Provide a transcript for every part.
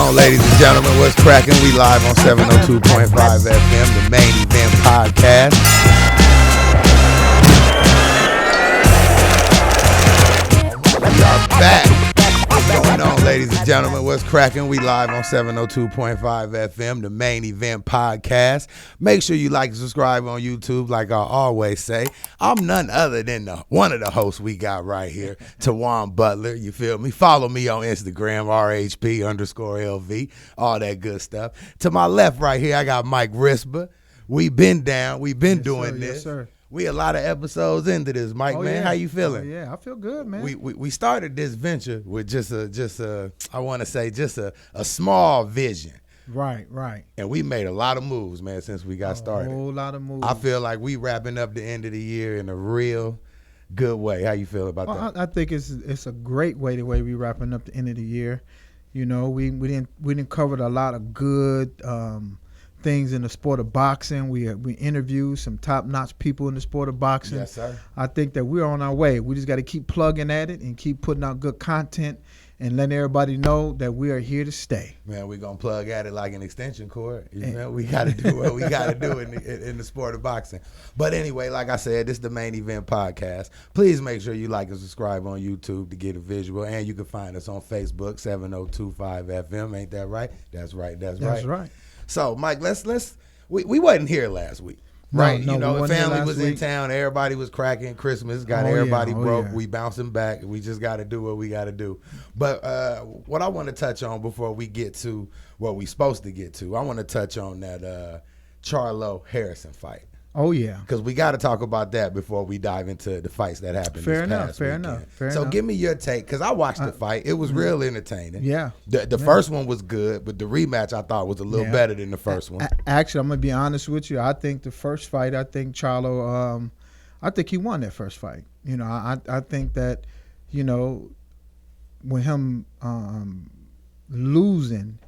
on, ladies and gentlemen? What's cracking? We live on 702.5 FM, the Main Event Podcast. We are back. What's going on, ladies and gentlemen? What's cracking? We live on 702.5 FM, the Main Event Podcast. Make sure you like and subscribe on YouTube, like I always say. I'm none other than one of the hosts we got right here, Tawan Butler. You feel me? Follow me on Instagram, RHP_LV, all that good stuff. To my left right here, I got Mike Risper. We've been down. We've been doing this. Yes, sir. We a lot of episodes into this, Mike, man. Yeah. How you feeling? Yeah, I feel good, man. We started this venture with just a small vision. Right. And we made a lot of moves, man, since we got started. A whole lot of moves. I feel like we wrapping up the end of the year in a real good way. How you feel about that? I think it's a great way the way we wrapping up the end of the year. You know, we didn't covered a lot of good things in the sport of boxing. We interviewed some top-notch people in the sport of boxing. Yes, sir. I think that we're on our way. We just got to keep plugging at it and keep putting out good content and letting everybody know that we are here to stay. Man, we're going to plug at it like an extension cord. You know, we got to do what we got to do in the sport of boxing. But anyway, like I said, this is the Main Event Podcast. Please make sure you like and subscribe on YouTube to get a visual. And you can find us on Facebook, 7025 FM. Ain't that right? That's right. That's right. So, Mike, we wasn't here last week, right? No, you know, we the wasn't family here was last in week. town. Everybody was cracking. Christmas got everybody broke. We bouncing back. We just got to do what we got to do. But what I want to touch on before we get to what we supposed to get to, I want to touch on that Charlo Harrison fight. Oh, yeah. Because we got to talk about that before we dive into the fights that happened Fair this enough, past fair weekend. enough. So give me your take, because I watched the fight. It was real entertaining. Yeah. The first one was good, but the rematch I thought was a little better than the first one. Actually, I'm going to be honest with you. I think the first fight, Charlo, I think he won that first fight. You know, I think that, you know, when him losing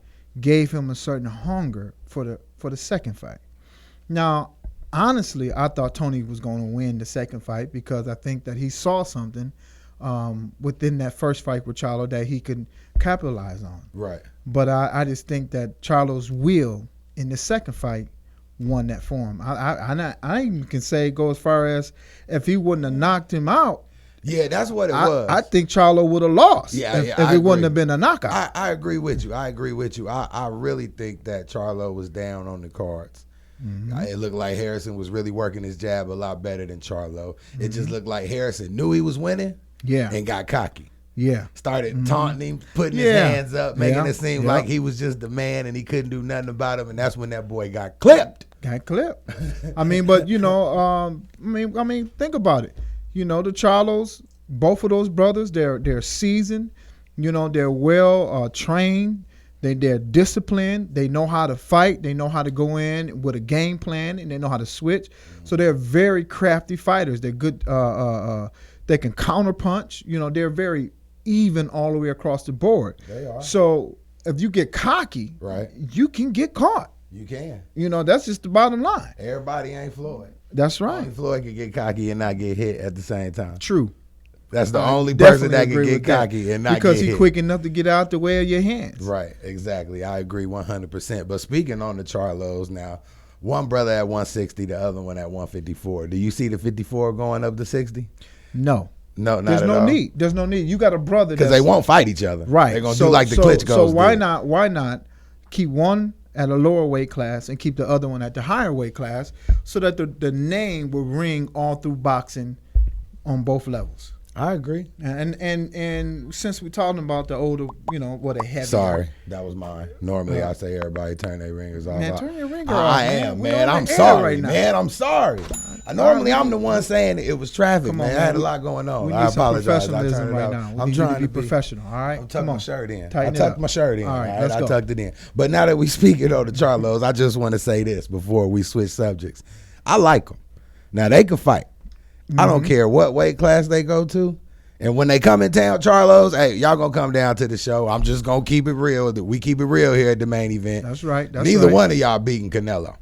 gave him a certain hunger for the second fight. Now, honestly, I thought Tony was going to win the second fight because I think that he saw something within that first fight with Charlo that he could capitalize on. Right. But I just think that Charlo's will in the second fight won that for him. I even can go as far as if he wouldn't have knocked him out. Yeah, that's what it was. I think Charlo would have lost if it wouldn't have been a knockout. I agree with you. I really think that Charlo was down on the cards. Mm-hmm. It looked like Harrison was really working his jab a lot better than Charlo. It just looked like Harrison knew he was winning and got cocky. Yeah. Started taunting him, putting his hands up, making it seem like he was just the man and he couldn't do nothing about him. And that's when that boy got clipped. I mean, but, you know, I mean, think about it. You know, the Charlos, both of those brothers, they're seasoned. You know, they're well trained. They're disciplined. They know how to fight. They know how to go in with a game plan, and they know how to switch. So they're very crafty fighters. They're good. They can counterpunch. You know, they're very even all the way across the board. They are. So if you get cocky, right, you can get caught. You can. You know, that's just the bottom line. Everybody ain't Floyd. That's right. Only Floyd can get cocky and not get hit at the same time. True. That's the only person that can get cocky and not because get hit. he's quick enough to get out the way of your hands. Right, exactly. I agree 100%. But speaking on the Charlos now, one brother at 160, the other one at 154. Do you see the 54 going up to 60? No. No, not There's at no all. need. There's no need. You got a brother because they won't fight each other. Right. They're gonna do like the Klitschko's. So why not keep one at a lower weight class and keep the other one at the higher weight class so that the name will ring all through boxing on both levels. I agree. And since we're talking about the older, you know, what a heavy. Sorry, that was mine. Normally I say everybody turn their ringers off. Man, turn your ringer off. I am, man. I'm sorry, man. I'm sorry. Normally I'm the one saying it was traffic, man. I had a lot going on. I apologize. I turned it right off. now. I'm trying to be professional. All right. I'm tucking my shirt in. Tighten I tucked my shirt in. All right, I let's go. tucked it in. But now that we speaking on the Charlos, I just want to say this before we switch subjects. I like them. Now they can fight. I don't care what weight class they go to. And when they come in town, Charlos, hey, y'all gonna come down to the show. I'm just gonna keep it real. We keep it real here at the main event. That's right. Neither one of y'all beating Canelo.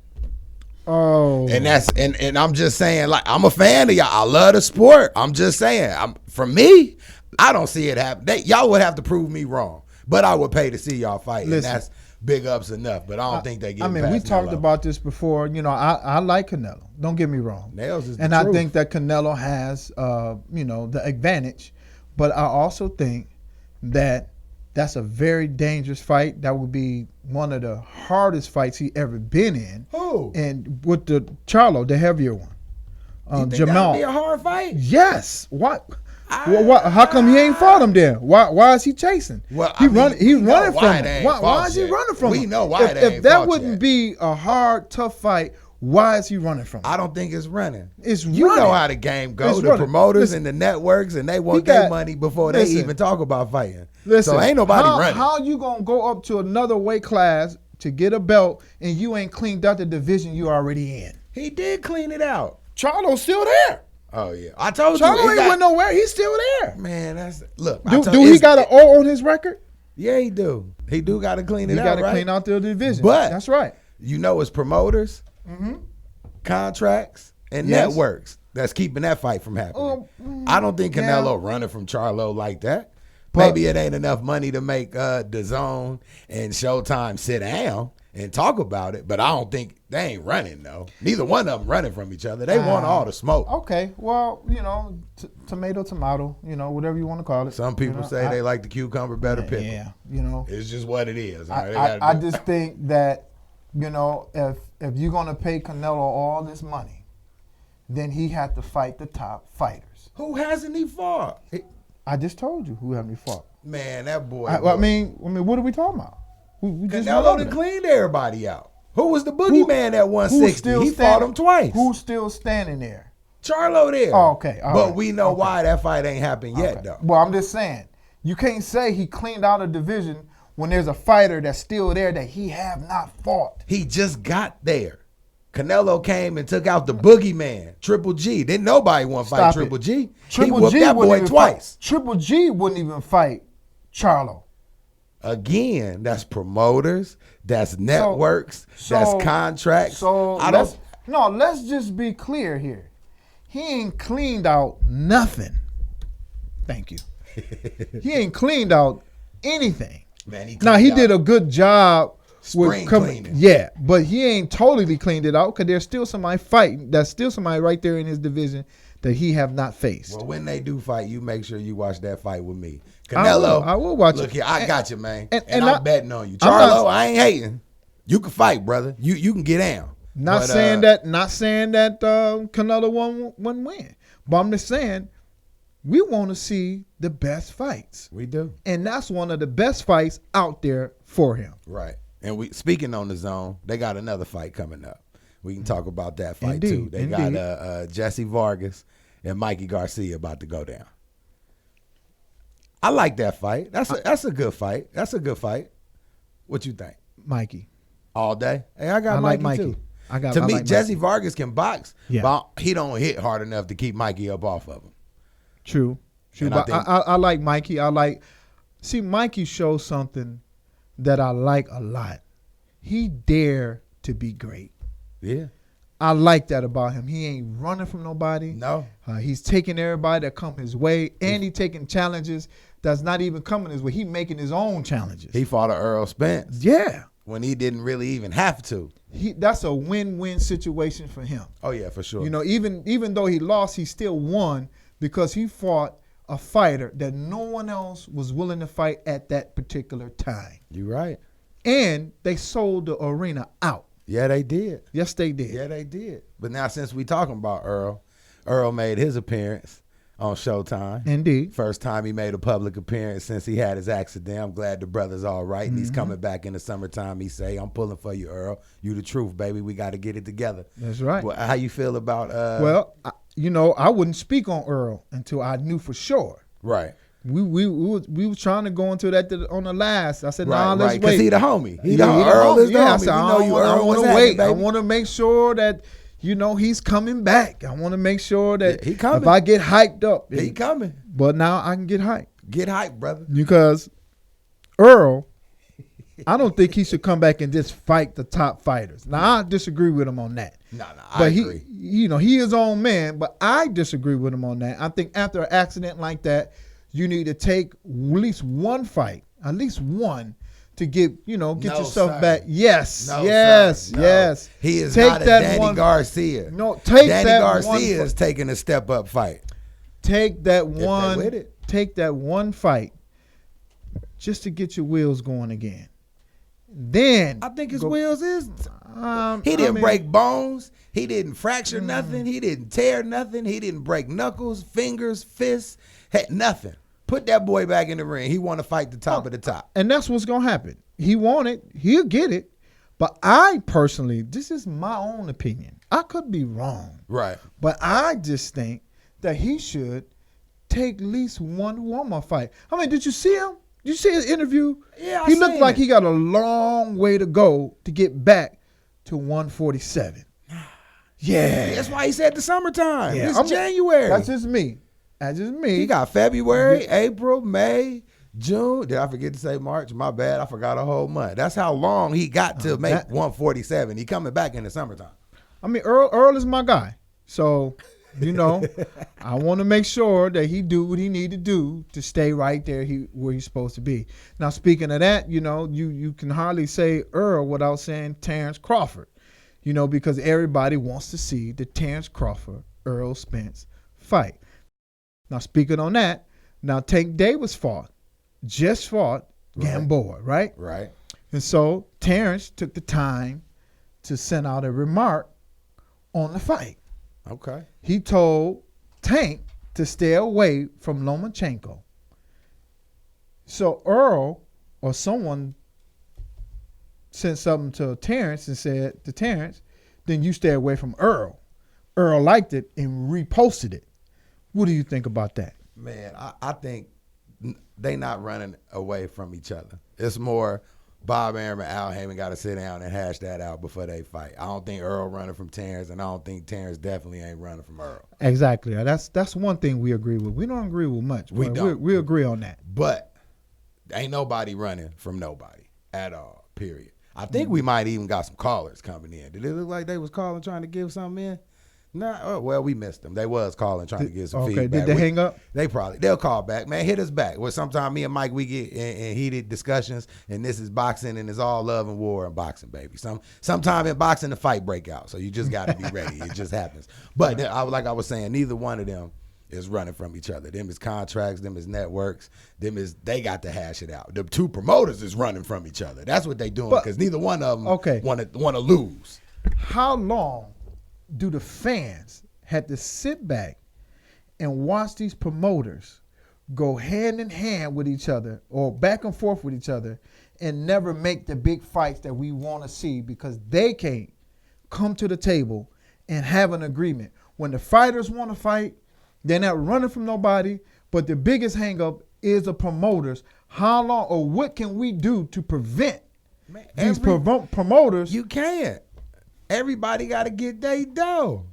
Oh. And I'm just saying, like, I'm a fan of y'all. I love the sport. I'm just saying, for me, I don't see it happen. Y'all would have to prove me wrong. But I would pay to see y'all fight, Listen. and that's big ups enough. But I don't think they get. I mean, we talked about this before. You know, I like Canelo. Don't get me wrong. Nails is the and I truth. think that Canelo has, you know, the advantage. But I also think that that's a very dangerous fight. That would be one of the hardest fights he ever been in. Who? And with the Charlo, the heavier one, You think Jamal. that'd be a hard fight? Yes. What? How come he ain't fought him then? Why is he chasing? Well, He's I mean, we know running why from they him. ain't Why fought is he yet. running from We him? know why they ain't If that fought wouldn't yet. be a hard, tough fight, why is he running from him? I don't think it's running. It's You running. know how the game goes. It's The running. promoters Listen, and the networks, and they want he got- their money before they listen. even talk about fighting. Listen, so ain't nobody how, running. How you gonna go up to another weight class to get a belt and you ain't cleaned out the division you already in? He did clean it out. Charlo's still there. Oh yeah, I told you. Charlo it ain't got- went nowhere. He's still there. Man, that's look. I Do told- he it's- got an O on his record? Yeah, he do. He do got to clean it He out. got to right? clean out the division. But that's right. You know, it's promoters, contracts, and Yes. networks that's keeping that fight from happening. Oh, I don't think yeah. Canelo running from Charlo like that. But- Maybe it ain't enough money to make DAZN and Showtime sit down and talk about it, but I don't think they ain't running though. Neither one of them running from each other. They want all the smoke. Okay, well, you know, tomato, you know, whatever you want to call it. Some people You know, say they like the cucumber better pickle. Yeah, you know. It's just what it is. All right, they I gotta do- just think that, you know, if you're gonna pay Canelo all this money, then he had to fight the top fighters. Who hasn't he fought? I just told you who haven't fought. Man, that boy. I mean, what are we talking about? We just Canelo went done over cleaned everybody out. Who was the boogeyman at 160? He fought him twice. Who's still standing there? Charlo there. Oh, okay, all but right, we know okay. why that fight ain't happened yet, Okay. though. Well, I'm just saying, you can't say he cleaned out a division when there's a fighter that's still there that he have not fought. He just got there. Canelo came and took out the boogeyman, Triple G. Didn't nobody want to fight Stop Triple it. G. Triple he whooped G that wouldn't boy even twice. Fight. Triple G wouldn't even fight Charlo. Again, that's promoters, that's networks, that's contracts. So I don't. let's just be clear here. He ain't cleaned out nothing. Thank you. He ain't cleaned out anything. Man, he Now he cleaned did out a good job spring cleaning. Yeah, but he ain't totally cleaned it out because there's still somebody fighting. There's still somebody right there in his division that he have not faced. Well, when they do fight, you make sure you watch that fight with me. I Canelo, will watch look it. here, I got you, man. and And, I- I'm betting on you. I'm Charlo, not- I ain't hating. You can fight, brother. You can get down. Not But, saying that Canelo won't win, but I'm just saying we want to see the best fights, We do. and that's one of the best fights out there for him. Right. And we speaking on the zone, they got another fight coming up. We can talk about that fight Indeed, too. They indeed. got Jesse Vargas and Mikey Garcia about to go down. I like that fight. That's a good fight. That's a good fight. What you think? Mikey, All day? Hey, I got I like Mikey Mikey. too. I To me, like Jesse Mikey. Vargas can box, Yeah. but he don't hit hard enough to keep Mikey up off of him. True. And But I think- I like Mikey. See, Mikey shows something that I like a lot. He dare to be great. Yeah. I like that about him. He ain't running from nobody. No. He's taking everybody that come his way, and he taking challenges that's not even coming his way. He making his own challenges. He fought a Earl Spence Yeah. when he didn't really even have to. That's a win-win situation for him. Oh yeah, for sure. You know, even though he lost, he still won because he fought a fighter that no one else was willing to fight at that particular time. You right. And they sold the arena out. Yeah, they did. Yes, they did. Yeah, they did. But now since we talking about Earl made his appearance on Showtime. Indeed. First time he made a public appearance since he had his accident. I'm glad the brother's all right, and he's coming back in the summertime. He say, "I'm pulling for you, Earl. You the truth, baby. We got to get it together." That's right. Well, how you feel about? Well, I wouldn't speak on Earl until I knew for sure. Right. We was trying to go into that on the last. I said, nah, Right, let's right. Because wait. he the homie. He Yeah, the he Earl the is the homie. Yeah, I homie. said, We I know you wanna Earl. What's wait. happening, I baby? want to make sure that he's coming back. I want to make sure that Yeah, he coming. if I get hyped up, He coming. But now I can get hyped Get hype, brother. because Earl, I don't think he should come back and just fight the top fighters. Now I disagree with him on that. No, But I agree. he is his own man, but I disagree with him on that. I think after an accident like that, you need to take at least one fight At least one to get No, yourself sir. back. Yes, No, yes, sir. No. yes. He is Take not a that Danny one- Garcia. No, take Danny that Garcia one is taking a step up fight. Take that they one. with it. Take that one fight just to get your wheels going again. Then I think his go- wheels is. He I didn't mean, break bones. He didn't fracture nothing. He didn't tear nothing. He didn't break knuckles, fingers, fists, nothing. Put that boy back in the ring. He want to fight the top of the top. And that's what's gonna happen. He want it. He'll get it. But I personally, this is my own opinion. I could be wrong. Right. But I just think that he should take at least one more fight. I mean, did you see him? Did you see his interview? Yeah, I He looked seen like it. he got a long way to go to get back to 147. Yeah. That's why he said the summertime. Yeah, It's I'm- January. That's just me. That's just me. He got February, April, May, June. Did I forget to say March? My bad. I forgot a whole month. That's how long he got to make that- 147. He coming back in the summertime. I mean, Earl is my guy. So, I want to make sure that he do what he need to do to stay right there where he's supposed to be. Now, speaking of that, you can hardly say Earl without saying Terrence Crawford, because everybody wants to see the Terrence Crawford, Earl Spence fight. Now, speaking on that, now Tank Davis just fought Gamboa, right? Right. And so Terrence took the time to send out a remark on the fight. Okay. He told Tank to stay away from Lomachenko. So Earl or someone sent something to Terrence and said to Terrence, then you stay away from Earl. Earl liked it and reposted it. What do you think about that? Man, I think they not running away from each other. It's more Bob Arum and Al Heyman got to sit down and hash that out before they fight. I don't think Earl running from Terrence, and I don't think Terrence definitely ain't running from Earl. Exactly. That's one thing we agree with. We don't agree with much. We but don't. We agree on that. But ain't nobody running from nobody at all, period. I think we might even got some callers coming in. Did it look like they was calling trying to give something in? Nah, oh, well, we missed them. They was calling trying to get some feedback. Did they hang up? They'll call back, man. Hit us back. Well, sometimes me and Mike, we get in heated discussions, and this is boxing, and it's all love and war in boxing, baby. Sometime in boxing, the fight break out, so you just got to be ready. It just happens. But like I was saying, neither one of them is running from each other. Them is contracts, them is networks, they got to hash it out. The two promoters is running from each other. That's what they doing, because neither one of them want to lose. How long do the fans had to sit back and watch these promoters go hand in hand with each other or back and forth with each other and never make the big fights that we want to see because they can't come to the table and have an agreement? When the fighters want to fight, they're not running from nobody, but the biggest hang-up is the promoters. How long or what can we do to prevent these promoters? You can't. Everybody got to get their dough.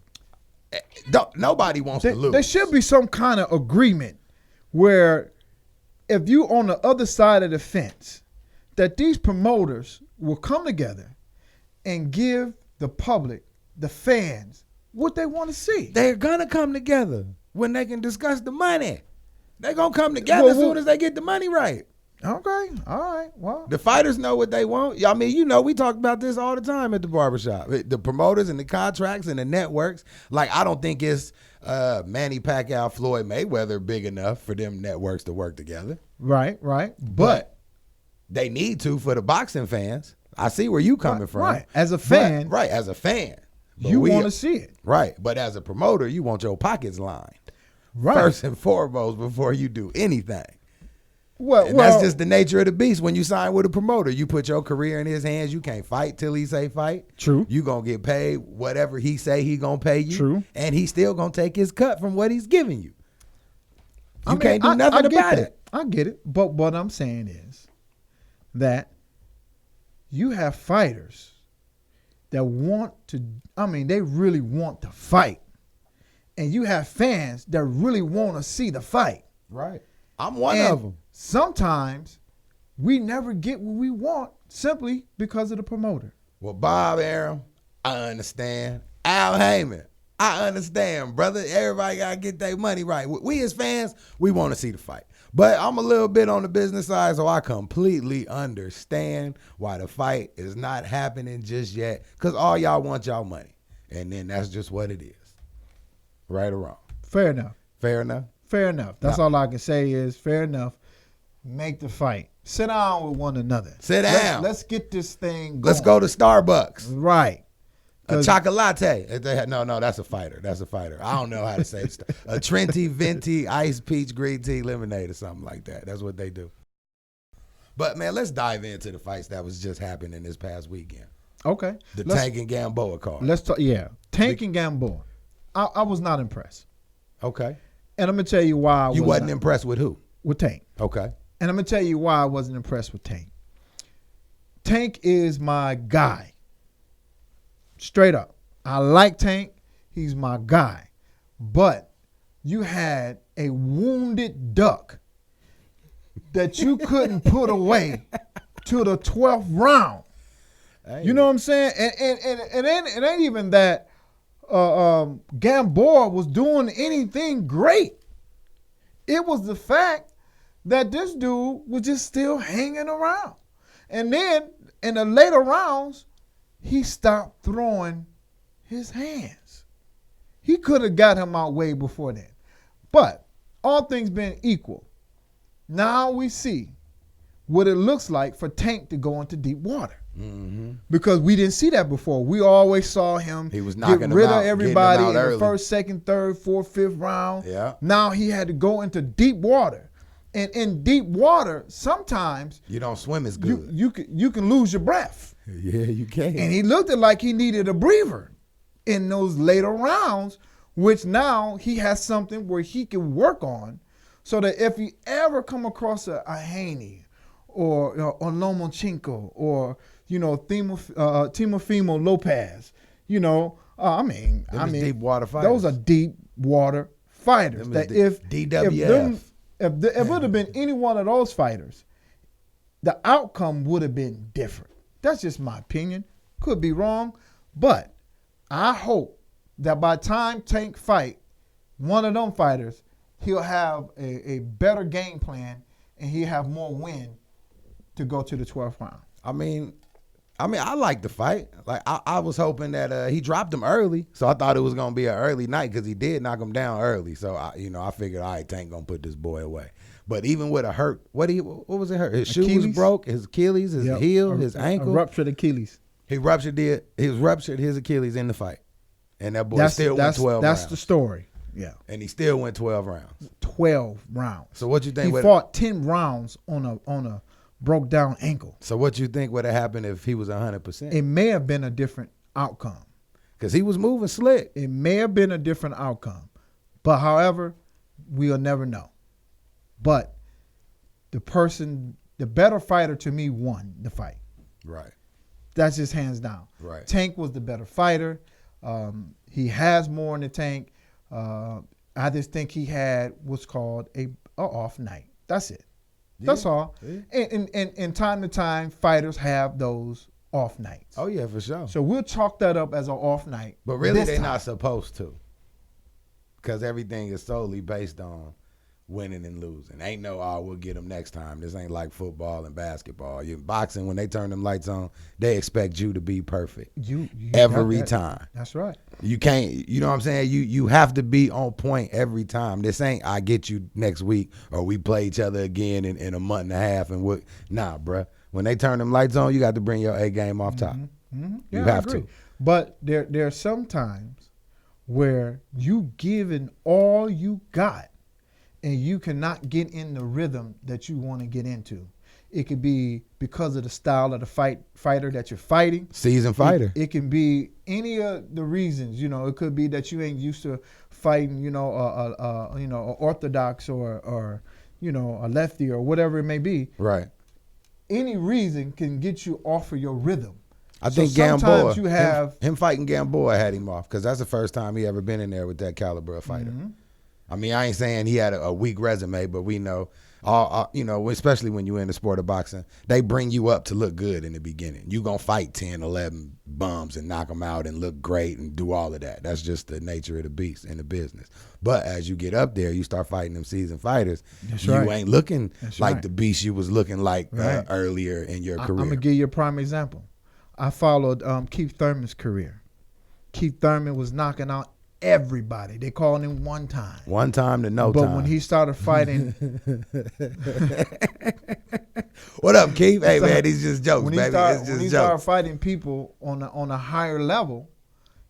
Nobody wants to lose. There should be some kind of agreement where if you on the other side of the fence, that these promoters will come together and give the public, the fans, what they want to see. They're going to come together when they can discuss the money. They're going to come together as soon as they get the money right. Okay, all right, well. The fighters know what they want. I mean, we talk about this all the time at the barbershop. The promoters and the contracts and the networks. Like, I don't think it's Manny Pacquiao, Floyd Mayweather big enough for them networks to work together. Right. But they need to for the boxing fans. I see where you coming from. Right, as a fan. Right, as a fan. But You want to see it. Right, but as a promoter, you want your pockets lined. Right. First and foremost before you do anything. Well, That's just the nature of the beast. When you sign with a promoter, you put your career in his hands. You can't fight till he say fight. True. You gonna get paid whatever he say he gonna pay you. True. And he still gonna take his cut from what he's giving you. You can't do nothing about it. I get it. But what I'm saying is that you have fighters that want to, they really want to fight. And you have fans that really want to see the fight. Right. I'm one And of them. Sometimes we never get what we want simply because of the promoter. Well, Bob Arum, I understand. Al Heyman, I understand, brother. Everybody got to get their money right. We as fans, we want to see the fight. But I'm a little bit on the business side, so I completely understand why the fight is not happening just yet. Because all y'all want y'all money. And then that's just what it is. Right or wrong? Fair enough. Fair enough? Fair enough. That's all I can say is fair enough. Make the fight. Sit down with one another. Sit down. Let's get this thing going. Let's go to Starbucks. Right. A chocolate. No, that's a fighter. That's a fighter. I don't know how to say it. A Trenti Venti Ice Peach Green Tea Lemonade or something like that. That's what they do. But, man, let's dive into the fights that was just happening this past weekend. Okay. Tank and Gamboa card. Let's talk. Yeah. Tank and Gamboa. I was not impressed. Okay. And I'm going to tell you why You wasn't impressed with who? With Tank. Okay. And I'm going to tell you why I wasn't impressed with Tank. Tank is my guy. Straight up. I like Tank. He's my guy. But you had a wounded duck that you couldn't put away to the 12th round. Hey. You know what I'm saying? And it ain't even that Gamboa was doing anything great. It was the fact that this dude was just still hanging around. And then in the later rounds, he stopped throwing his hands. He could have got him out way before then. But all things being equal, now we see what it looks like for Tank to go into deep water. Mm-hmm. Because we didn't see that before. We always saw him he was knocking get rid him out, of everybody in early. the first, second, third, fourth, fifth round. Yeah. Now he had to go into deep water. And in deep water, sometimes you don't swim as good. You can lose your breath. Yeah, you can. And he looked like he needed a breather in those later rounds, which now he has something where he can work on so that if he ever come across a Haney or Lomachenko or, Timofimo Lopez, deep water fighters. Those are deep water fighters. That if DWF. If it would have been any one of those fighters, the outcome would have been different. That's just my opinion. Could be wrong, but I hope that by the time Tank fight one of them fighters, he'll have a better game plan and he'll have more win to go to the 12th round. I mean, I like the fight. Like I was hoping that he dropped him early, so I thought it was gonna be an early night because he did knock him down early. So I figured, all right, Tank gonna put this boy away. But even with a hurt, what was it hurt? His shoe was broke, his Achilles, his heel, his ankle. A ruptured Achilles. He ruptured his Achilles in the fight, and that boy still went 12 rounds. That's the story. Yeah, and he still went 12 rounds. 12 rounds. So what you think? He fought 10 rounds on a broke down ankle. So what you think would have happened if he was 100%? It may have been a different outcome. Because he was moving slick. It may have been a different outcome. But however, we'll never know. But the better fighter to me won the fight. Right. That's just hands down. Right. Tank was the better fighter. He has more in the tank. I just think he had what's called a off night. That's it. Yeah. That's all. Yeah. And time to time, fighters have those off nights. Oh, yeah, for sure. So we'll chalk that up as an off night. But really, they're not supposed to. Because everything is solely based on winning and losing. Ain't no, we'll get them next time. This ain't like football and basketball. Boxing, when they turn them lights on, they expect you to be perfect. You every time. That's right. You can't, you know what I'm saying? You have to be on point every time. This ain't I get you next week or we play each other again in a month and a half and what. Nah, bruh. When they turn them lights on, you got to bring your A game off top. Mm-hmm. Yeah, you have to. But there are some times where you giving all you got and you cannot get in the rhythm that you want to get into. It could be because of the style of the fighter that you're fighting. Seasoned fighter. It can be any of the reasons. It could be that you ain't used to fighting, a orthodox or a lefty or whatever it may be. Right. Any reason can get you off of your rhythm. I think Gamboa, you have him fighting Gamboa had him off because that's the first time he ever been in there with that caliber of fighter. Mm-hmm. I mean, I ain't saying he had a weak resume, but we know, you know, especially when you're in the sport of boxing, they bring you up to look good in the beginning. You going to fight 10, 11 bums and knock them out and look great and do all of that. That's just the nature of the beast in the business. But as you get up there, you start fighting them seasoned fighters. You ain't looking like the beast you was looking like earlier in your career. I'm going to give you a prime example. I followed Keith Thurman's career. Keith Thurman was knocking out everybody. They called him one time. One time to no time. But when he started fighting. What up, Keith? Hey, man, these just jokes, when baby. When he started fighting people on a higher level,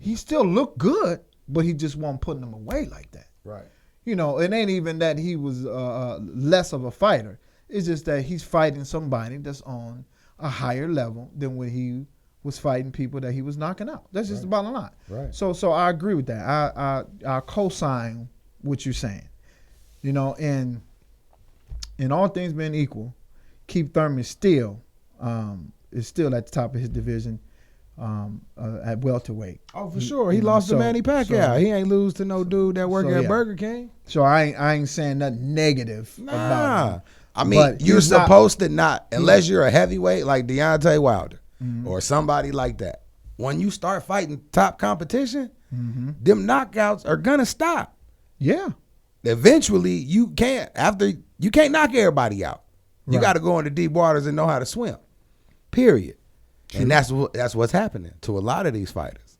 he still looked good, but he just wasn't putting them away like that. Right. You know, it ain't even that he was less of a fighter. It's just that he's fighting somebody that's on a higher level than when he was fighting people that he was knocking out. That's just the bottom line. Right. So I agree with that. I co-sign what you're saying. You know, and in all things being equal, Keith Thurman is still at the top of his division at welterweight. Oh, for sure. He lost to Manny Pacquiao. He ain't lose to no dude that work at Burger King. So I ain't saying nothing negative about him. I mean, you're supposed to not, unless you're a heavyweight like Deontay Wilder. Mm-hmm. Or somebody like that. When you start fighting top competition, them knockouts are gonna stop. Yeah. Eventually, you can't knock everybody out. You got to go into deep waters and know how to swim. Period. True. And that's what's happening to a lot of these fighters.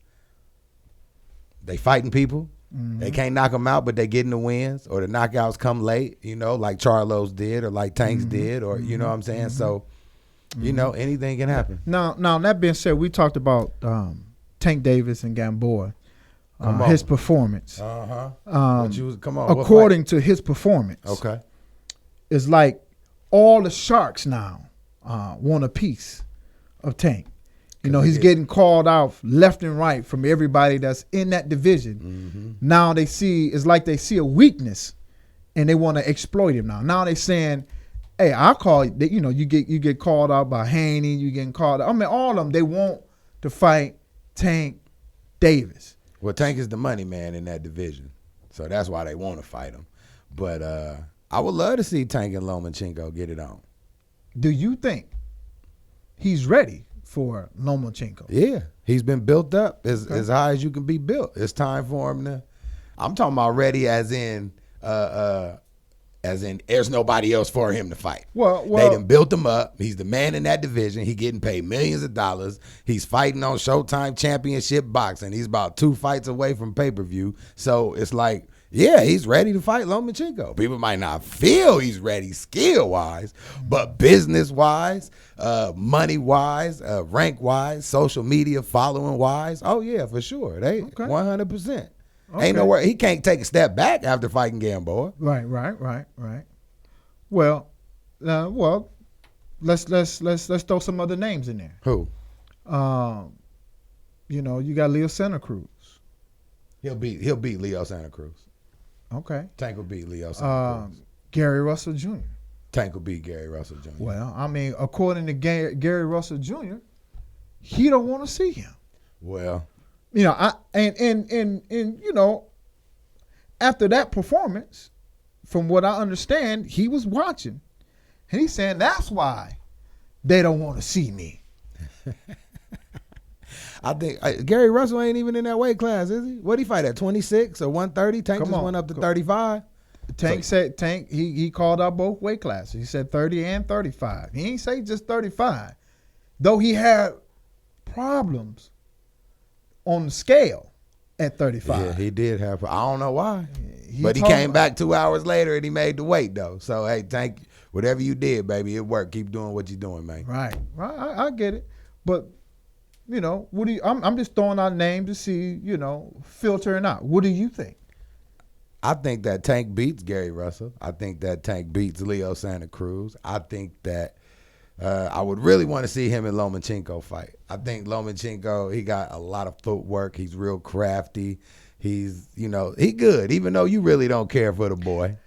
They fighting people. They can't knock them out, but they getting the wins, or the knockouts come late. You know, like Charlos did, or like Tanks did, or you know what I'm saying. So. You know, anything can happen. Now, that being said, we talked about Tank Davis and Gamboa, his performance. According to his performance, it's like all the sharks now want a piece of Tank. You know, he's getting called out left and right from everybody that's in that division. Now it's like they see a weakness, and they want to exploit him now. Now they're saying, hey, I call you know, you get called out by Haney, you getting called out. I mean, all of them, they want to fight Tank Davis. Well, Tank is the money man in that division. So that's why they want to fight him. But I would love to see Tank and Lomachenko get it on. Do you think he's ready for Lomachenko? Yeah. He's been built up as high as you can be built. It's time for him to, I'm talking about ready as in there's nobody else for him to fight. Well, they done built him up. He's the man in that division. He getting paid millions of dollars. He's fighting on Showtime Championship Boxing. He's about 2 fights away from pay-per-view. So it's like, yeah, he's ready to fight Lomachenko. People might not feel he's ready skill-wise, but business-wise, money-wise, rank-wise, social media following-wise, oh, yeah, for sure. They 100%. Okay. Ain't nowhere he can't take a step back after fighting Gamboa. Right. Well, let's throw some other names in there. Who? You know, you got Leo Santa Cruz. He'll beat Leo Santa Cruz. Okay. Tank will beat Leo Santa Cruz. Gary Russell Jr. Tank will beat Gary Russell Jr. Well, I mean, according to Gary Russell Jr., he don't want to see him. Well. You know, and you know, after that performance, from what I understand, he was watching, and he's saying that's why they don't want to see me. I think Gary Russell ain't even in that weight class, is he? What'd he fight at, 26 or 130? Tank just went up to 35. Tank said he called out both weight classes. He said 30 and 35. He ain't say just 35, though he had problems on the scale at 35. Yeah, he did have. I don't know why, but he came back 2 hours later and he made the weight though. So hey, Tank, whatever you did, baby, it worked. Keep doing what you're doing, man. Right. I get it, but you know, what do you? I'm just throwing out names to see, you know, filtering out. What do you think? I think that Tank beats Gary Russell. I think that Tank beats Leo Santa Cruz. I think that. I would really want to see him and Lomachenko fight. I think Lomachenko, he got a lot of footwork. He's real crafty. He's, you know, he good, even though you really don't care for the boy.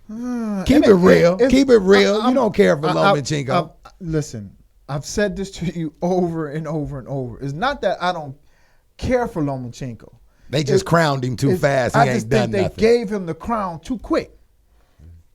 Keep it real. Keep it real. You don't care for Lomachenko. Listen, I've said this to you over and over and over. It's not that I don't care for Lomachenko. They just crowned him too fast. He ain't done nothing. I just think they gave him the crown too quick.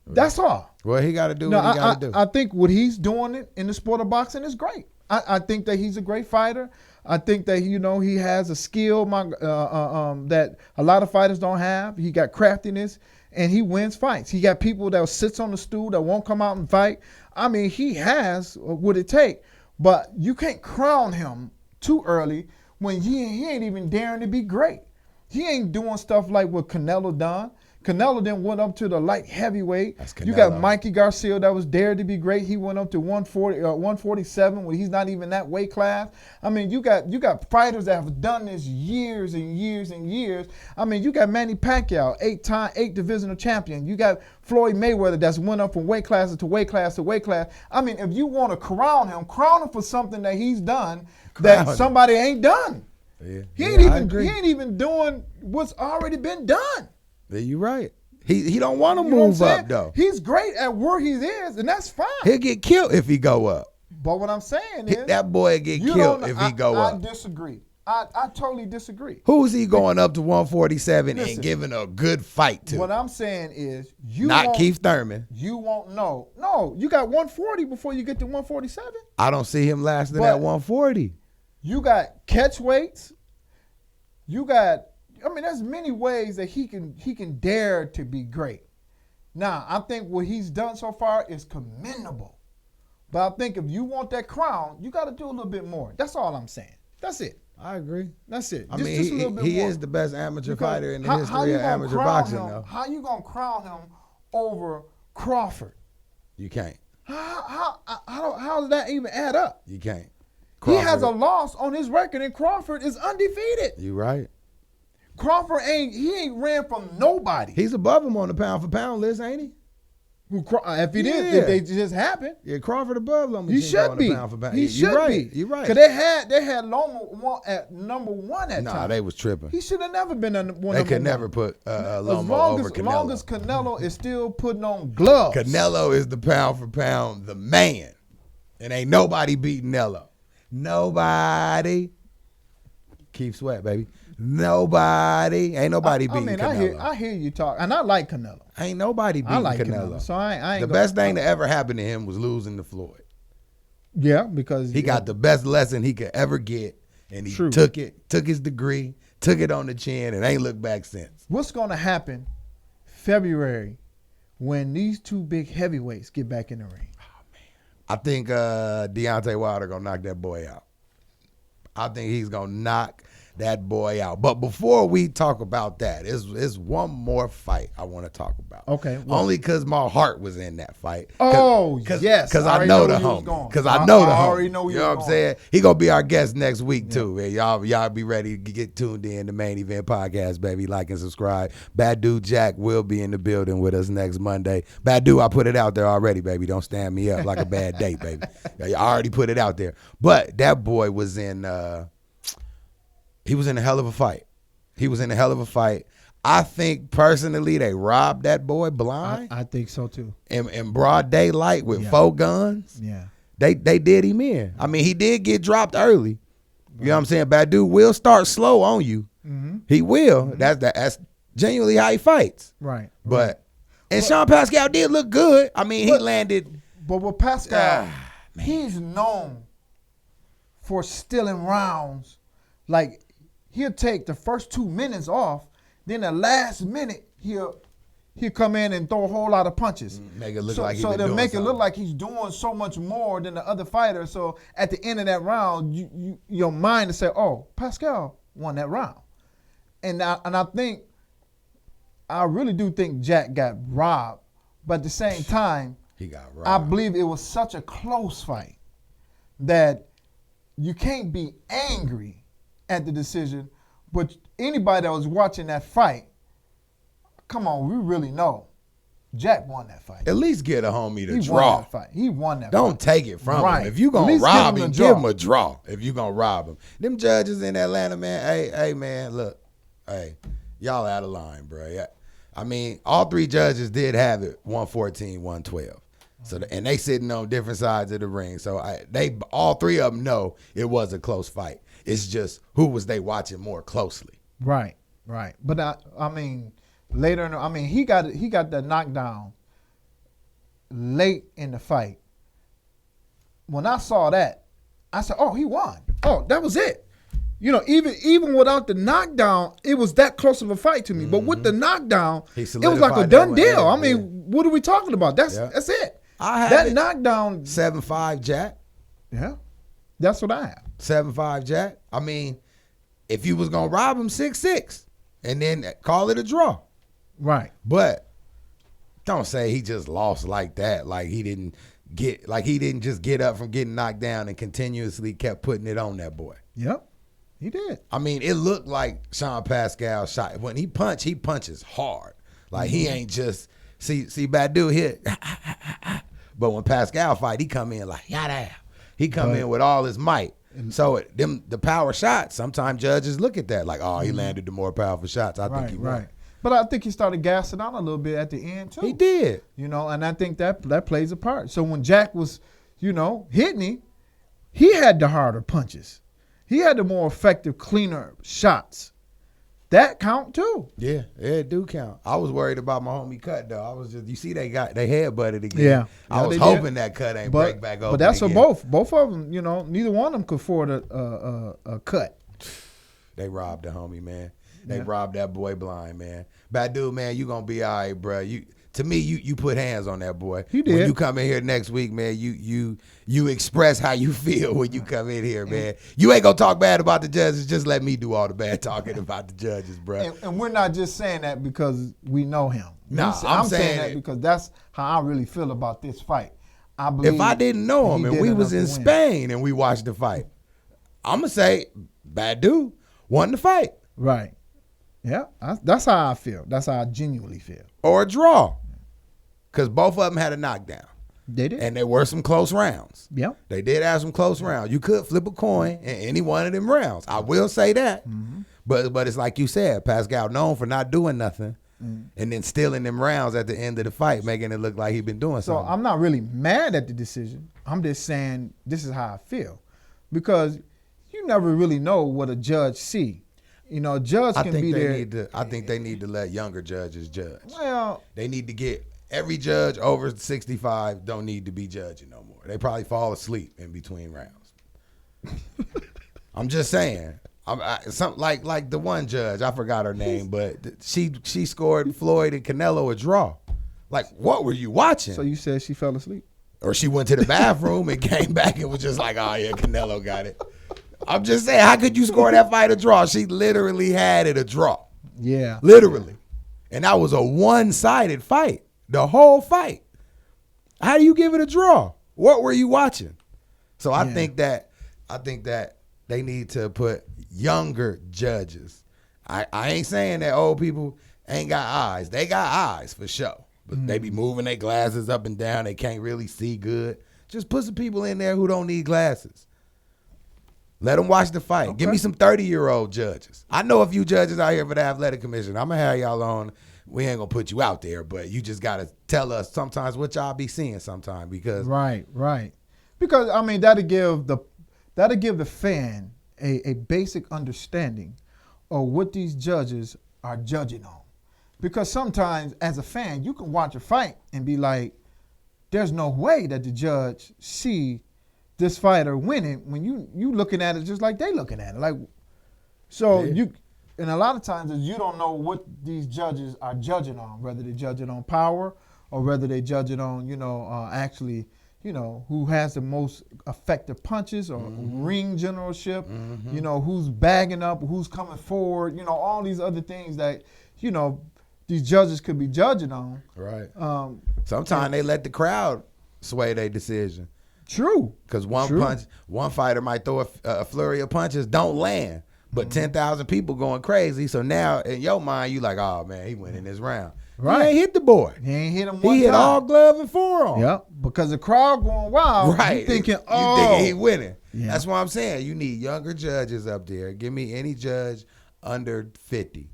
That's all. Well, he got to do what he got to do. I think what he's doing in the sport of boxing is great. I think that he's a great fighter. I think that he has a skill that a lot of fighters don't have. He got craftiness, and he wins fights. He got people that sits on the stool that won't come out and fight. I mean, he has what it takes. But you can't crown him too early when he ain't even daring to be great. He ain't doing stuff like what Canelo done. Canelo then went up to the light heavyweight. You got Mikey Garcia that was dared to be great. He went up to 147 when he's not even that weight class. I mean, you got fighters that have done this years and years and years. I mean, you got Manny Pacquiao, 8 divisional champion. You got Floyd Mayweather that's went up from weight class to weight class to weight class. I mean, if you want to crown him for something that he's done that somebody ain't done. Yeah. He ain't even doing what's already been done. Yeah, you're right. He don't want to move up though. He's great at where he is, and that's fine. He'll get killed if he go up. But what I'm saying is that boy get killed if he go up. I disagree. I totally disagree. Who's he going up to 147 and giving a good fight to? What I'm saying is not Keith Thurman. You won't know. No, you got 140 before you get to 147. I don't see him lasting at 140. You got catch weights. You got, I mean, there's many ways that he can dare to be great. Now, I think what he's done so far is commendable. But I think if you want that crown, you got to do a little bit more. That's all I'm saying. That's it. I agree. That's it. I mean, just a little bit more. Is the best amateur fighter in the history of amateur boxing, though. How you going to crown him over Crawford? You can't. How does that even add up? You can't. Crawford, he has a loss on his record, and Crawford is undefeated. You're right. Crawford ain't ran from nobody. He's above him on the pound for pound list, ain't he? If he did, if they just happened. Yeah, Crawford above him. He should be. Pound for pound. He should be. You're right. Because they had Loma at number one at time. Nah, they was tripping. He should have never been number one. They could never put Loma over Canelo. As long as Canelo is still putting on gloves. Canelo is the pound for pound, the man. And ain't nobody beating Nello. Nobody. Keep Sweat, baby. Nobody. Ain't nobody beating Canelo. I hear you talk, and I like Canelo. Ain't nobody beating Canelo. So I ain't the best thing that ever happened to him was losing to Floyd. Yeah, because he got the best lesson he could ever get, and he took his degree, took it on the chin, and ain't looked back since. What's going to happen February when these two big heavyweights get back in the ring? Oh, man. I think Deontay Wilder going to knock that boy out. I think he's going to knock that boy out. But before we talk about that, it's one more fight I want to talk about. Okay. Well, only because my heart was in that fight. Yes. Because I know the homie. Because I know the homie. You know what I'm saying? He going to be our guest next week, too. Man. Y'all be ready to get tuned in to Main Event Podcast, baby. Like and subscribe. Badu Jack will be in the building with us next Monday. Badu, I put it out there already, baby. Don't stand me up like a bad date, baby. I already put it out there. But that boy was in... He was in a hell of a fight. I think personally they robbed that boy blind. I think so too. In broad daylight with 4 guns. Yeah. They did him in. I mean, he did get dropped early. You know what I'm saying? Badu will start slow on you. Mm-hmm. He will. Mm-hmm. That's genuinely how he fights. Right. But Sean Pascal did look good. I mean, he landed. But with Pascal, he's known for stealing rounds. Like, he'll take the first 2 minutes off, then the last minute he'll come in and throw a whole lot of punches. Make it look like he's it look like he's doing so much more than the other fighter. So at the end of that round, your mind to say, "Oh, Pascal won that round," and I really do think Jack got robbed, but at the same time, he got robbed. I believe it was such a close fight that you can't be angry at the decision, but anybody that was watching that fight, come on, we really know Jack won that fight. At least get a homie to draw. Won that fight. He won that Don't fight. take it from him. If you gonna rob him, give him a draw. If you gonna rob him. Them judges in Atlanta, man, hey man, look, hey, y'all out of line, bro. I mean, all 3 judges did have it 114, 112. So and they sitting on different sides of the ring. So they all 3 of them know it was a close fight. It's just who was they watching more closely. Right. Right. But I mean, later, he got that knockdown late in the fight. When I saw that, I said, "Oh, he won. Oh, that was it." You know, even without the knockdown, it was that close of a fight to me. But with the knockdown, it was like a done deal. I mean, what are we talking about? That's it. I have that knockdown 7-5 Jack. Yeah, that's what I have. 7-5 Jack. I mean, if you was gonna rob him 6-6, and then call it a draw, right? But don't say he just lost like that. Like he didn't just get up from getting knocked down and continuously kept putting it on that boy. Yep, he did. I mean, it looked like Sean Pascal shot. When he punches hard. Like he ain't just see Badu hit. But when Pascal fight, he come in like yada. He come in with all his might. So the power shots, sometimes judges look at that like, oh, he landed the more powerful shots. I think he won. Right. But I think he started gassing out a little bit at the end too. He did. You know, and I think that plays a part. So when Jack was, hitting him, he had the harder punches. He had the more effective, cleaner shots. That count too. Yeah, it do count. I was worried about my homie Cut though. I was just, you see, they headbutted again. Yeah, I was hoping that Cut ain't break back open. But that's again. for both of them. Neither one of them could afford a cut. They robbed the homie, man. They robbed that boy blind, man. Badu, man, you gonna be all right, bro. To me, you put hands on that boy. He did. When you come in here next week, man, you express how you feel when you come in here, man. You ain't gonna talk bad about the judges. Just let me do all the bad talking about the judges, bro. And we're not just saying that because we know him. Nah, I'm saying that because that's how I really feel about this fight. I believe if I didn't know him and we was in Spain and we watched the fight, I'm gonna say Badu won the fight. Right. Yeah, that's how I feel. That's how I genuinely feel. Or a draw. Because both of them had a knockdown. They did. And there were some close rounds. Yeah. They did have some close rounds. You could flip a coin in any one of them rounds. I will say that. Mm-hmm. But it's like you said, Pascal known for not doing nothing and then stealing them rounds at the end of the fight, making it look like he been doing something. So I'm not really mad at the decision. I'm just saying this is how I feel. Because you never really know what a judge see. A judge can be there. I think they need to let younger judges judge. Well, they need to get every judge over 65 don't need to be judging no more. They probably fall asleep in between rounds. I'm just saying. Something like the one judge, I forgot her name, but she scored Floyd and Canelo a draw. Like, what were you watching? So you said she fell asleep? Or she went to the bathroom and came back and was just like, oh yeah, Canelo got it. I'm just saying, how could you score that fight a draw? She literally had it a draw. Yeah. Literally. And that was a one-sided fight. The whole fight. How do you give it a draw? What were you watching? So I think that they need to put younger judges. I ain't saying that old people ain't got eyes. They got eyes for sure. But they be moving their glasses up and down. They can't really see good. Just put some people in there who don't need glasses. Let them watch the fight. Okay. Give me some 30-year-old judges. I know a few judges out here for the athletic commission. I'm going to have y'all on. We ain't going to put you out there, but you just got to tell us sometimes what y'all be seeing sometime because. Right. Because, that'll give the fan a basic understanding of what these judges are judging on. Because sometimes as a fan, you can watch a fight and be like, there's no way that the judge see this fighter winning when you looking at it just like they looking at it. Like, so and a lot of times you don't know what these judges are judging on, whether they judge it on power or whether they judge it on, actually, who has the most effective punches or ring generalship, who's bagging up, who's coming forward, all these other things that, these judges could be judging on. Right. Sometimes they let the crowd sway their decision. True. Because one fighter might throw a flurry of punches, don't land, but 10,000 people going crazy. So now in your mind, you like, oh man, he winning this round. Right. He ain't hit the boy. He ain't hit him one time. He hit all glove and forearm. Yep. Because the crowd going wild. Right. You thinking he winning. Yeah. That's what I'm saying. You need younger judges up there. Give me any judge under 50.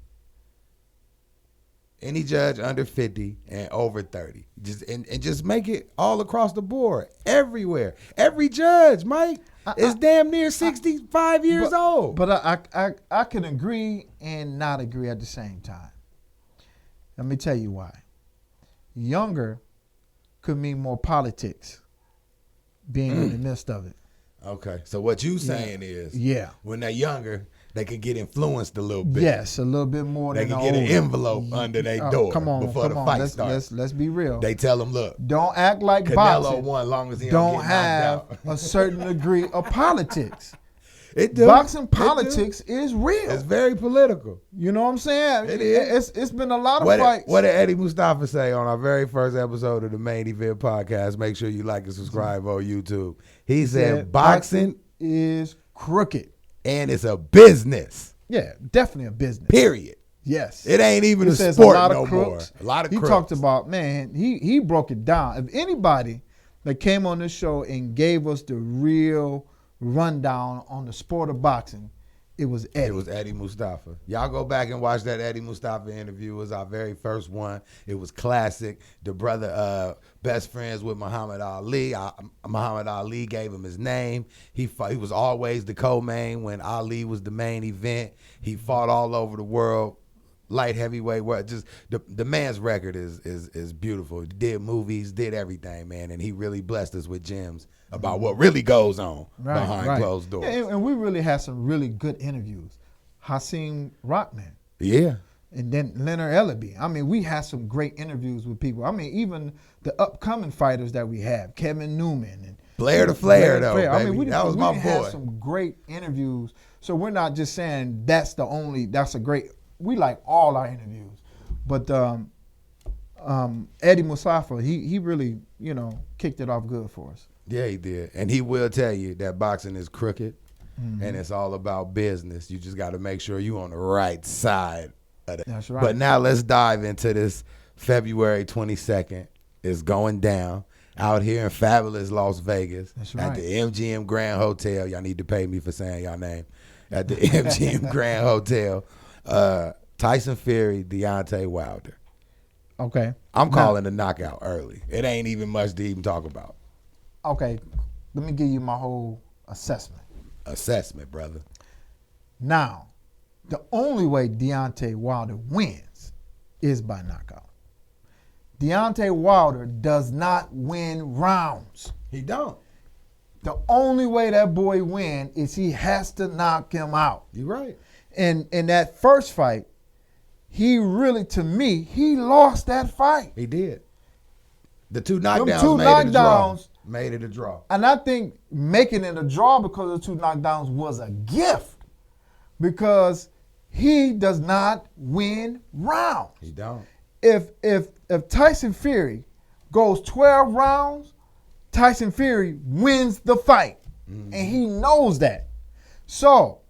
Any judge under 50 and over 30. And just make it all across the board, everywhere. Every judge, Mike, is damn near 65 years old. But I can agree and not agree at the same time. Let me tell you why. Younger could mean more politics being in the midst of it. Okay, so what you saying is, when they're younger, they can get influenced a little bit. Yes, a little bit more they than can get an envelope under their door before the fight starts. Let's be real. They tell them, look, don't act like Canelo boxing won long as he don't have a certain degree of politics. Boxing politics is real. It's very political. You know what I'm saying? It is. It's been a lot of fights. What did Eddie Mustafa say on our very first episode of the Main Event Podcast? Make sure you like and subscribe on YouTube. He said boxing is crooked. And it's a business. Yeah, definitely a business. Period. Yes. It ain't even a sport no more. A lot of crooks. He talked about, man, he broke it down. If anybody that came on this show and gave us the real rundown on the sport of boxing, it was Eddie. It was Eddie Mustafa. Y'all go back and watch that Eddie Mustafa interview. It was our very first one. It was classic. The brother, best friends with Muhammad Ali. Muhammad Ali gave him his name. He was always the co-main when Ali was the main event. He fought all over the world. Light heavyweight, just the man's record is beautiful. He did movies, did everything, man, and he really blessed us with gems about what really goes on behind closed doors. Yeah, and we really had some really good interviews. Hasim Rockman. Yeah. And then Leonard Ellaby. I mean, we had some great interviews with people. I mean, even the upcoming fighters that we have, Kevin Newman and Blair the Flair, though. Flair. Baby. I mean, that was my boy. We had some great interviews. So we're not just saying that's a great. We like all our interviews, but Eddie Mustafa, he really, kicked it off good for us. Yeah, he did. And he will tell you that boxing is crooked and it's all about business. You just got to make sure you're on the right side of it. That's right. But now let's dive into this. February 22nd is going down out here in fabulous Las Vegas. That's right. At the MGM Grand Hotel. Y'all need to pay me for saying y'all name. At the MGM Grand Hotel. Tyson Fury, Deontay Wilder. Okay. I'm calling the knockout early. It ain't even much to even talk about. Okay. Let me give you my whole assessment. Assessment, brother. Now, the only way Deontay Wilder wins is by knockout. Deontay Wilder does not win rounds. He don't. The only way that boy win is he has to knock him out. You're right. And in that first fight, he really, to me, he lost that fight. He did. The two knockdowns made it a draw. And I think making it a draw because of the two knockdowns was a gift because he does not win rounds. He don't. If Tyson Fury goes 12 rounds, Tyson Fury wins the fight. And he knows that. So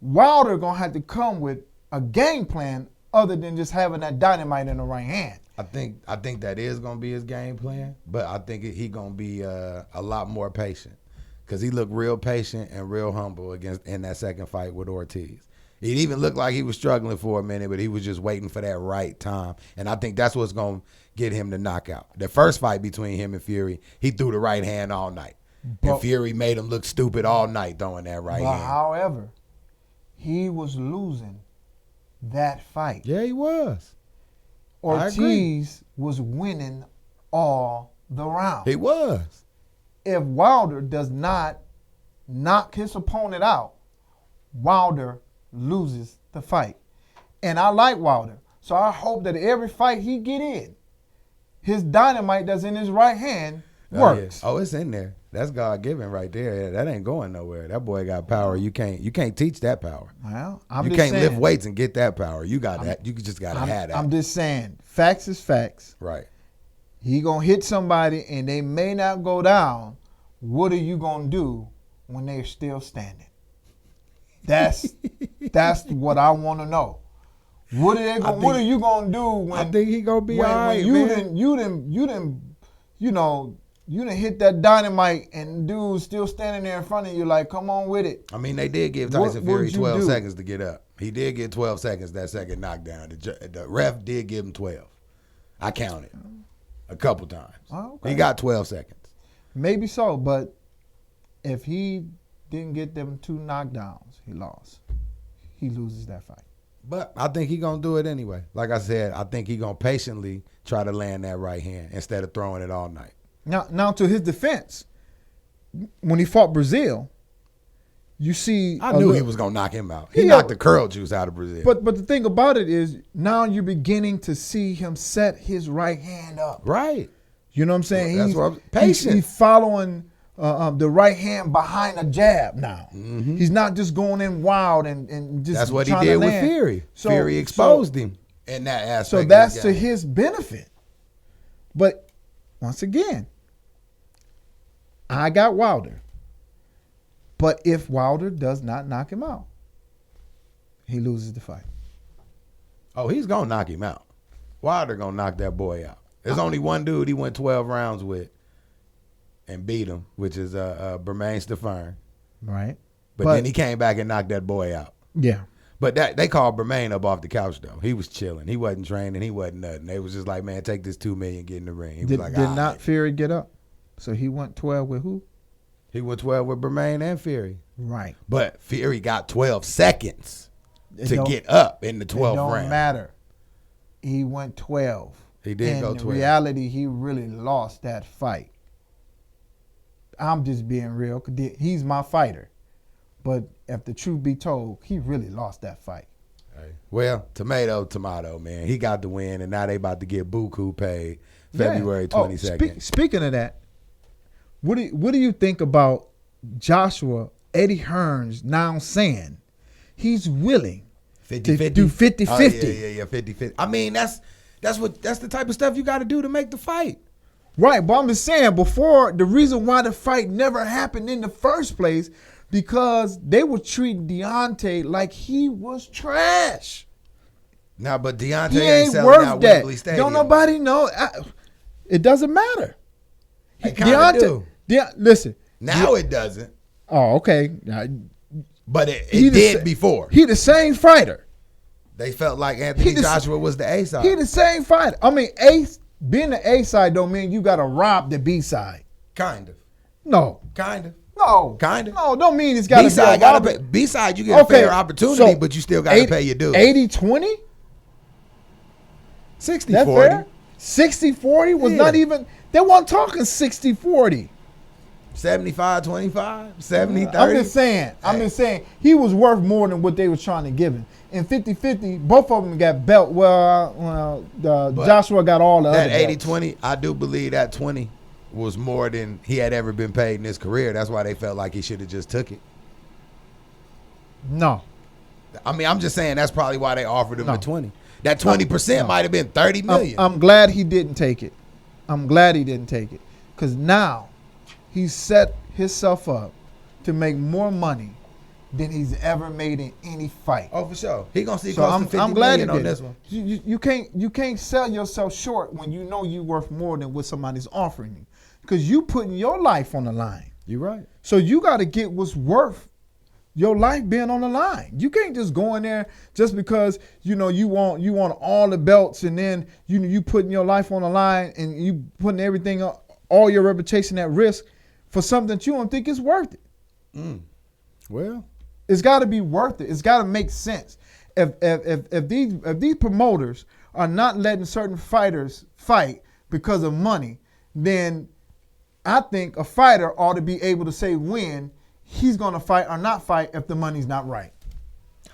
Wilder gonna have to come with a game plan other than just having that dynamite in the right hand. I think that is gonna be his game plan, but I think he gonna be a lot more patient because he looked real patient and real humble in that second fight with Ortiz. It even looked like he was struggling for a minute, but he was just waiting for that right time, and I think that's what's gonna get him the knockout. The first fight between him and Fury, he threw the right hand all night, and Fury made him look stupid all night throwing that right hand. However, he was losing that fight. Yeah, he was. Ortiz was winning all the rounds. He was. If Wilder does not knock his opponent out, Wilder loses the fight. And I like Wilder. So I hope that every fight he get in, his dynamite that's in his right hand works. Oh, it's in there. That's God-given right there. That ain't going nowhere. That boy got power. You can't teach that power. Well, you can't lift weights and get that power. You got that. You just got to have that. I'm just saying, facts is facts. Right. He going to hit somebody and they may not go down. What are you going to do when they're still standing? That's what I want to know. What are you going to do when I think he going to be all right, you done hit that dynamite and dude's still standing there in front of you like, come on with it. I mean, they did give Tyson Fury 12 seconds to get up. He did get 12 seconds that second knockdown. The ref did give him 12. I counted a couple times. Oh, okay. He got 12 seconds. Maybe so, but if he didn't get them 2 knockdowns, he lost. He loses that fight. But I think he's going to do it anyway. Like I said, I think he's going to patiently try to land that right hand instead of throwing it all night. Now to his defense, when he fought Brazil, you see... I knew he was going to knock him out. He Yeah. knocked the curl juice out of Brazil. But the thing about it is, now you're beginning to see him set his right hand up. Right. You know what I'm saying? That's what I'm patient. He's following the right hand behind a jab now. Mm-hmm. He's not just going in wild and just That's what he trying did to with land. Fury. So- Fury exposed him in that aspect. So of that's the to game. his benefit. But once again, I got Wilder. But if Wilder does not knock him out, he loses the fight. Oh, he's going to knock him out. Wilder going to knock that boy out. There's only one dude he went 12 rounds with and beat him, which is Bermain Stefan. Right. But then he came back and knocked that boy out. Yeah. But they called Bermain up off the couch, though. He was chilling. He wasn't training. He wasn't nothing. They was just like, man, take this $2 million, get in the ring. He was Did like, not Fury get up? So he went 12 with who? He went 12 with Bermain and Fury. Right. But Fury got 12 seconds It to don't- get up in the It 12th don't round. matter. He went 12. He did go In 12. reality, he really lost that fight. I'm just being real. 'Cause he's my fighter. But if the truth be told, he really lost that fight. Hey. Well, tomato, man. He got the win, and now they about to get buku paid February 22nd. Speaking of that, what do you think about Joshua Eddie Hearns now saying he's willing 50-50? to do 50-50? Oh, yeah, 50-50. I mean, that's the type of stuff you got to do to make the fight. Right, but I'm just saying, before, the reason why the fight never happened in the first place, because they were treating Deontay like he was trash. Now, but Deontay He ain't ain't selling worth out that. Wembley Stadium. Don't nobody know. It doesn't matter. It kinda do. Listen. Now it doesn't, Oh, okay. but it He the did sa- before. He the same fighter. They felt like Anthony the- Joshua was the A side. He the same fighter. I mean, being the A side don't mean you got to rob the B side. Kind of. No. No. Kinda. No, don't mean it's got to B be side a got robbery. to pay. B side you get a fair opportunity, but you still got to pay your dues. 80-20? 60-40. That fair? 60-40 was Yeah. not even, they weren't talking 60-40. 75-25, 70-30. I'm just saying, he was worth more than what they were trying to give him. In 50-50, both of them got belt. Joshua got all the That other belts. 80-20, I do believe that 20 was more than he had ever been paid in his career. That's why they felt like he should have just took it. No. I mean, I'm just saying that's probably why they offered him No. the 20. That 20% might have been $30 million. I'm glad he didn't take it. Because now he's set himself up to make more money than he's ever made in any fight. Oh, for sure. He gonna see So close to $50 I'm glad he million on did. this one. You can't sell yourself short when you know you're worth more than what somebody's offering you, because you putting your life on the line. You're right. So you got to get what's worth your life being on the line. You can't just go in there just because you want all the belts, and then you putting your life on the line and you putting everything, all your reputation at risk for something that you don't think is worth it. Well, It's got to be worth it. It's got to make sense. If these promoters are not letting certain fighters fight because of money, then I think a fighter ought to be able to say when he's going to fight or not fight if the money's not right.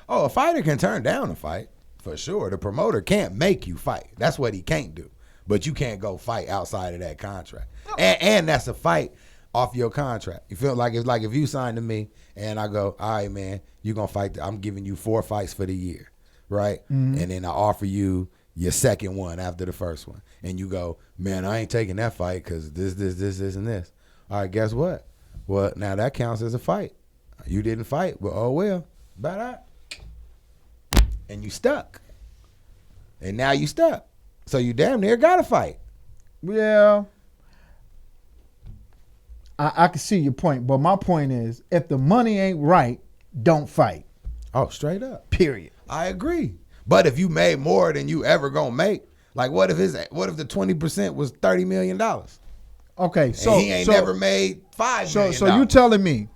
a fighter can turn down a fight, for sure. The promoter can't make you fight. That's what he can't do. But you can't go fight outside of that contract. And that's a fight off your contract. You feel like if you sign to me and I go, all right, man, you're going to fight. I'm giving you 4 fights for the year, right? Mm-hmm. And then I offer you your second one after the first one. And you go, man, I ain't taking that fight because this, and this. All right, guess what? Well, now that counts as a fight. You didn't fight, but oh well. About that. And you stuck. And now you stuck. So you damn near got to fight. Yeah. I can see your point, but my point is if the money ain't right, don't fight. Oh, straight up. Period. I agree. But if you made more than you ever gonna make, like what if the 20% was $30 million? Okay, so and he ain't never made $5 million. So you telling me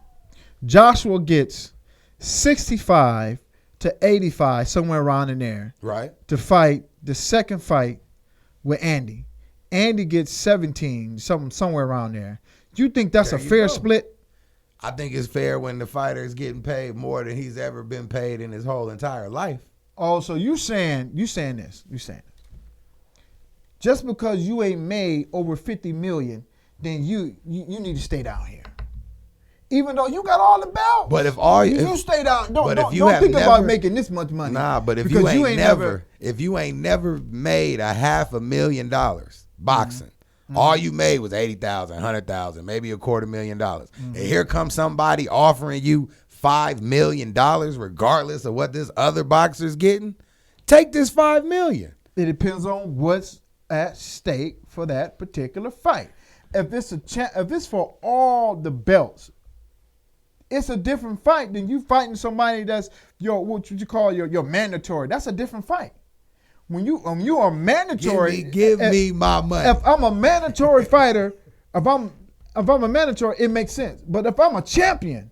Joshua gets 65 to 85, somewhere around in there, right, to fight the second fight with Andy. Andy gets 17, somewhere around there. Do you think that's a fair split? I think it's fair when the fighter is getting paid more than he's ever been paid in his whole entire life. Oh, so you saying this. Just because you ain't made over 50 million, then you need to stay down here. Even though you got all the belts. But you stay down. Don't think about making this much money. Nah, but if you ain't never made $500,000 boxing, all you made was 80,000, 100,000, maybe $250,000. And here comes somebody offering you $5 million, regardless of what this other boxer's getting. Take this $5 million. It depends on what's at stake for that particular fight. If it's for all the belts, it's a different fight than you fighting somebody that's what you call your mandatory. That's a different fight. When you are mandatory, give me my money. If I'm a mandatory fighter, if I'm a mandatory, it makes sense. But if I'm a champion,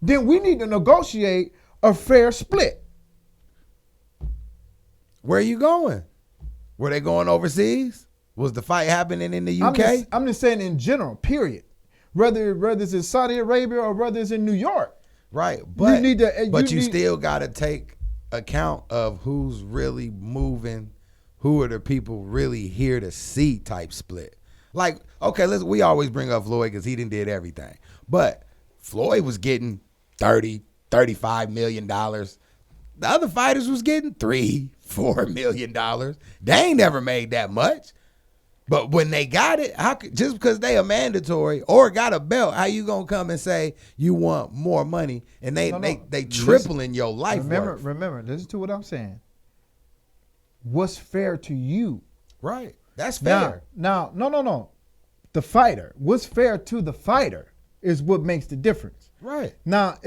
then we need to negotiate a fair split. Where are you going? Were they going overseas? Was the fight happening in the UK? I'm just saying in general, period. Whether it's in Saudi Arabia or whether it's in New York. Right. But you need still got to take account of who's really moving, who are the people really here to see type split. Like, okay, we always bring up Floyd because he did everything. But Floyd was getting $30, $35 million. The other fighters was getting $3, $4 million. They ain't never made that much. But when they got it, just because they are mandatory or got a belt, how you gonna come and say you want more money and they tripling your life worth? Remember, listen to what I'm saying. What's fair to you? Right. That's fair. Now, no. The fighter. What's fair to the fighter is what makes the difference. Right. Now,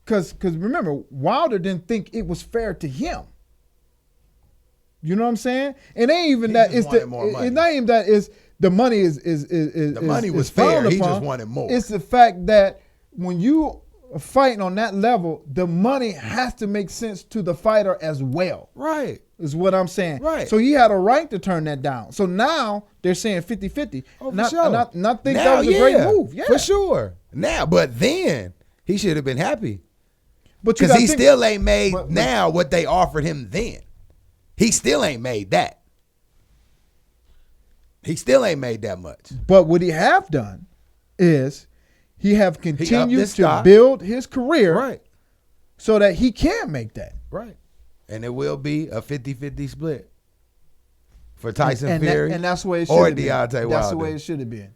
because remember, Wilder didn't think it was fair to him. You know what I'm saying? It ain't even that it's the not even that is the money is the money was fair. He just wanted more. It's the fact that when you are fighting on that level, the money has to make sense to the fighter as well. Right. Is what I'm saying. Right. So he had a right to turn that down. So now they're saying 50-50. Oh, for sure. Not think that was a great move. Yeah. For sure. Now, but then he should have been happy. Because he still ain't made now what they offered him then. He still ain't made that. He still ain't made that much. But what he have done is he have continued to build his career right, so that he can make that. Right. And it will be a 50-50 split for Tyson Fury and that's the way it should have been. Deontay Wilder. That's the way it should have been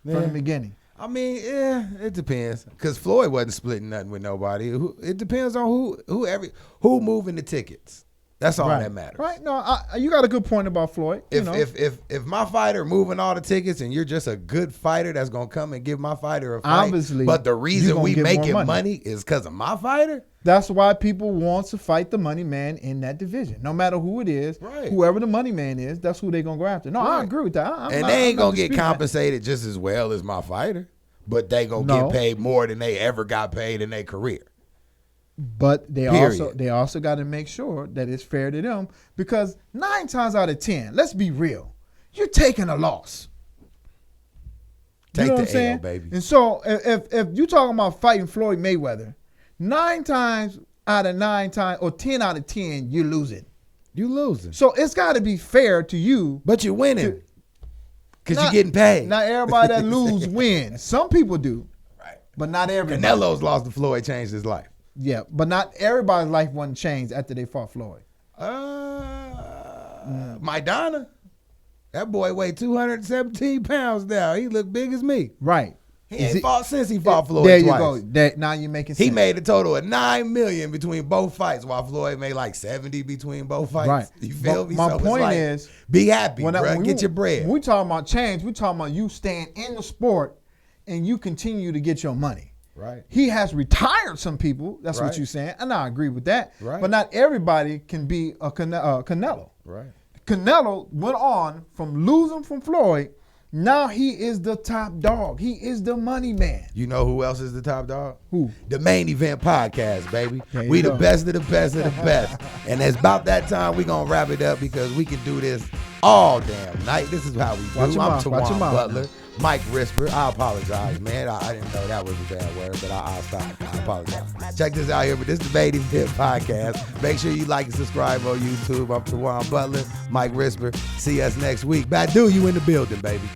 from the beginning. I mean, yeah, it depends. Because Floyd wasn't splitting nothing with nobody. It depends on who moving the tickets. That's all that matters. Right? No, you got a good point about Floyd. If my fighter moving all the tickets and you're just a good fighter that's gonna come and give my fighter a fight, obviously, but the reason we making money is because of my fighter. That's why people want to fight the money man in that division. No matter who it is, right, whoever the money man is, that's who they gonna go after. No, right. I agree with that. They ain't gonna get compensated just as well as my fighter, but they gonna get paid more than they ever got paid in their career. But they also got to make sure that it's fair to them, because 9 times out of 10, let's be real, you're taking a loss. Take what the I'm saying? L, baby. And so if you're talking about fighting Floyd Mayweather, 9 times out of 9 times or 10 out of 10, you're losing. You losing. So it's got to be fair to you. But you're winning because you're getting paid. Not everybody that lose wins. Some people do, right? But not everybody. Canelo's lost to Floyd, changed his life. Yeah, but not everybody's life wasn't changed after they fought Floyd. Maidana, that boy weighed 217 pounds now. He looked big as me. Right. He ain't fought since he fought Floyd there twice. You go. Now you're making sense. He made a total of $9 million between both fights, while Floyd made like 70 between both fights. Right. You feel me? My point is, be happy, bro. Get your bread. When we talking about change, we talking about you staying in the sport and you continue to get your money. Right. He has retired some people. That's Right. what you're saying. And I agree with that. Right. But not everybody can be a Canelo. Right. Canelo went on from losing from Floyd. Now he is the top dog. He is the money man. You know who else is the top dog? Who? The Main Event Podcast, baby. There you We the go. best of the best of the best. And it's about that time we going to wrap it up because we can do this all damn night. This is how we do. Watch your I'm mouth, watch your Tawan mouth. Butler. Mike Risper. I apologize, man. I didn't know that was a bad word, but I'll stop. I apologize. Check this out here. But this is the Main Event Podcast. Make sure you like and subscribe on YouTube. I'm Tawan Butler, Mike Risper. See us next week. Badu, you in the building, baby.